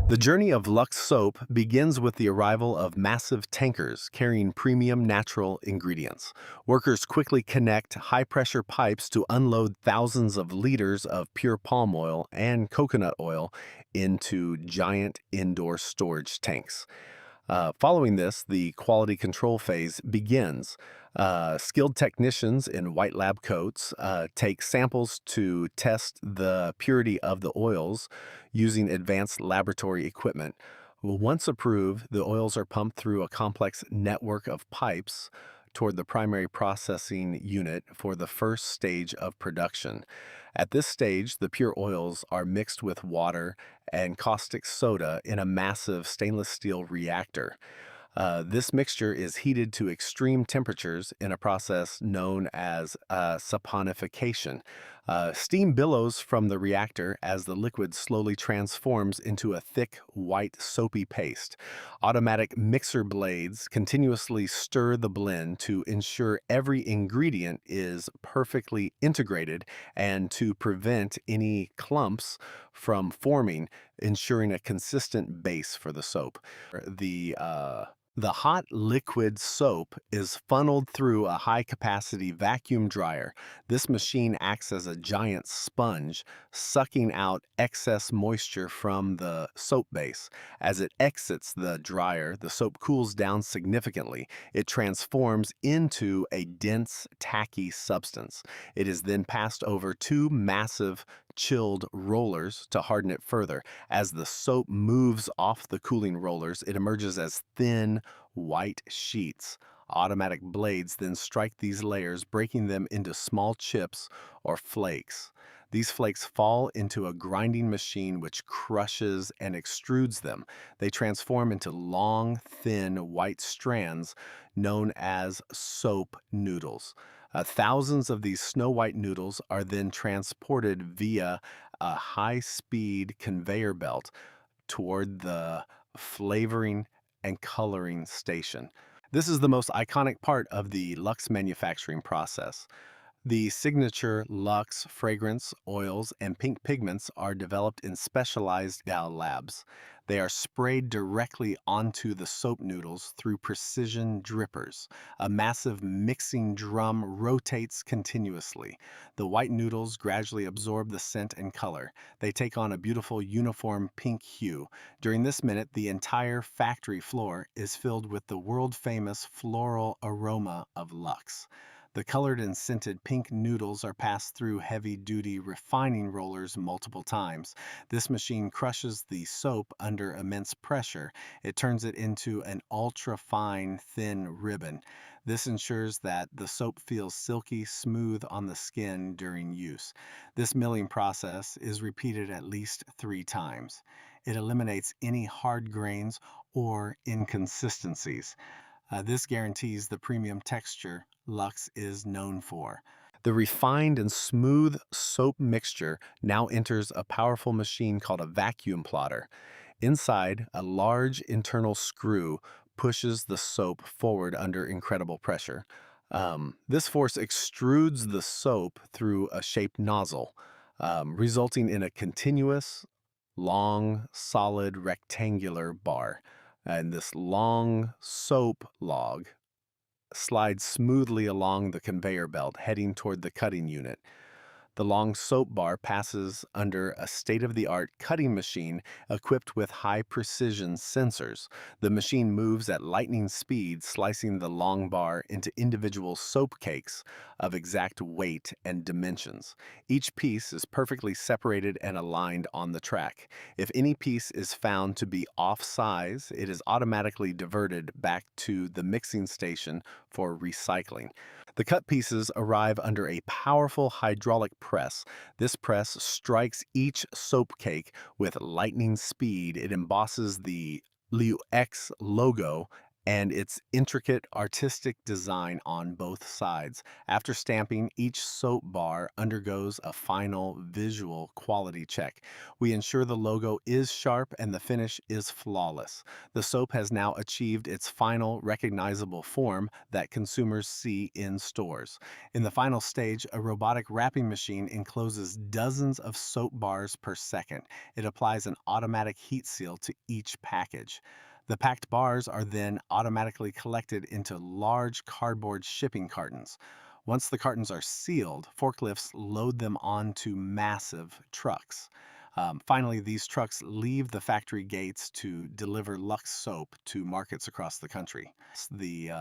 The journey of Lux Soap begins with the arrival of massive tankers carrying premium natural ingredients. Workers quickly connect high pressure pipes to unload thousands of liters of pure palm oil and coconut oil into giant indoor storage tanks. Following this, the quality control phase begins. Skilled technicians in white lab coats take samples to test the purity of the oils using advanced laboratory equipment. Well, once approved, the oils are pumped through a complex network of pipes toward the primary processing unit for the first stage of production. At this stage, the pure oils are mixed with water and caustic soda in a massive stainless steel reactor. This mixture is heated to extreme temperatures in a process known as saponification. Steam billows from the reactor as the liquid slowly transforms into a thick, white, soapy paste. Automatic mixer blades continuously stir the blend to ensure every ingredient is perfectly integrated and to prevent any clumps from forming, ensuring a consistent base for the soap. The hot liquid soap is funneled through a high-capacity vacuum dryer. This machine acts as a giant sponge, sucking out excess moisture from the soap base. As it exits the dryer, the soap cools down significantly. It transforms into a dense, tacky substance. It is then passed over two massive chilled rollers to harden it further. As the soap moves off the cooling rollers, it emerges as thin, white sheets. Automatic blades then strike these layers, breaking them into small chips or flakes. These flakes fall into a grinding machine which crushes and extrudes them. They transform into long, thin, white strands known as soap noodles. Thousands of these snow white noodles are then transported via a high speed conveyor belt toward the flavoring and coloring station. This is the most iconic part of the Lux manufacturing process. The signature Lux fragrance, oils, and pink pigments are developed in specialized Dow labs. They are sprayed directly onto the soap noodles through precision drippers. A massive mixing drum rotates continuously. The white noodles gradually absorb the scent and color. They take on a beautiful uniform pink hue. During this minute, the entire factory floor is filled with the world-famous floral aroma of Lux. The colored and scented pink noodles are passed through heavy-duty refining rollers multiple times. This machine crushes the soap under immense pressure. It turns it into an ultra-fine, thin ribbon. This ensures that the soap feels silky smooth on the skin during use. This milling process is repeated at least 3 times. It eliminates any hard grains or inconsistencies. This guarantees the premium texture Lux is known for. The refined and smooth soap mixture now enters a powerful machine called a vacuum plotter. Inside, a large internal screw pushes the soap forward under incredible pressure. This force extrudes the soap through a shaped nozzle, resulting in a continuous, long, solid, rectangular bar. And this long soap log slides smoothly along the conveyor belt, heading toward the cutting unit. The long soap bar passes under a state-of-the-art cutting machine equipped with high-precision sensors. The machine moves at lightning speed, slicing the long bar into individual soap cakes of exact weight and dimensions. Each piece is perfectly separated and aligned on the track. If any piece is found to be off size, it is automatically diverted back to the mixing station for recycling. The cut pieces arrive under a powerful hydraulic press. This press strikes each soap cake with lightning speed. It embosses the LUX logo and its intricate artistic design on both sides. After stamping, each soap bar undergoes a final visual quality check. We ensure the logo is sharp and the finish is flawless. The soap has now achieved its final recognizable form that consumers see in stores. In the final stage, a robotic wrapping machine encloses dozens of soap bars per second. It applies an automatic heat seal to each package. The packed bars are then automatically collected into large cardboard shipping cartons. Once the cartons are sealed, forklifts load them onto massive trucks. Finally, these trucks leave the factory gates to deliver Lux soap to markets across the country. The